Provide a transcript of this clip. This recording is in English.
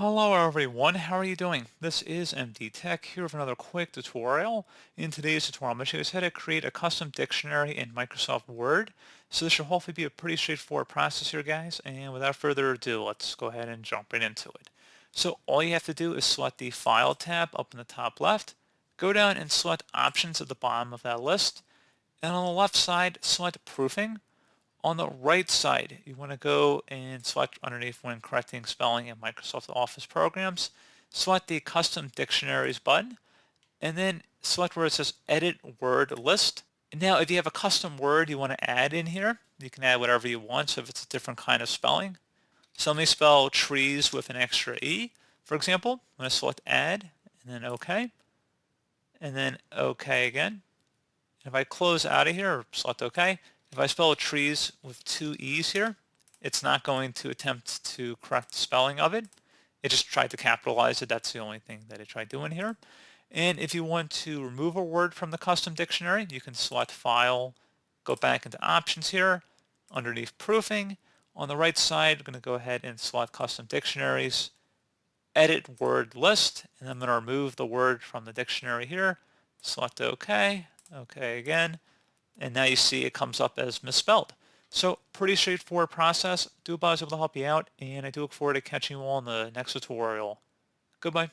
Hello everyone, how are you doing? This is MD Tech here with another quick tutorial. In today's tutorial, I'm going to show you guys how to create a custom dictionary in Microsoft Word. So this should hopefully be a pretty straightforward process here, guys. And without further ado, let's go ahead and jump right into it. So all you have to do is select the File tab up in the top left, go down and select Options at the bottom of that list, and on the left side, select Proofing. On the right side, you want to go and select underneath when correcting spelling in Microsoft Office programs, select the Custom Dictionaries button, and then select where it says Edit Word List. And now, if you have a custom word you want to add in here, you can add whatever you want, so if it's a different kind of spelling. So let me spell trees with an extra E, for example. I'm going to select Add, and then OK, and then OK again. If I close out of here or select OK, if I spell trees with two E's here, it's not going to attempt to correct the spelling of it. It just tried to capitalize it. That's the only thing that it tried doing here. And if you want to remove a word from the custom dictionary, you can select File, go back into Options here, underneath Proofing. On the right side, I'm going to go ahead and select Custom Dictionaries, Edit Word List, and I'm going to remove the word from the dictionary here. Select OK, OK again, and now you see it comes up as misspelled. So pretty straightforward process. Do hope I was able to help you out, and I do look forward to catching you all in the next tutorial. Goodbye.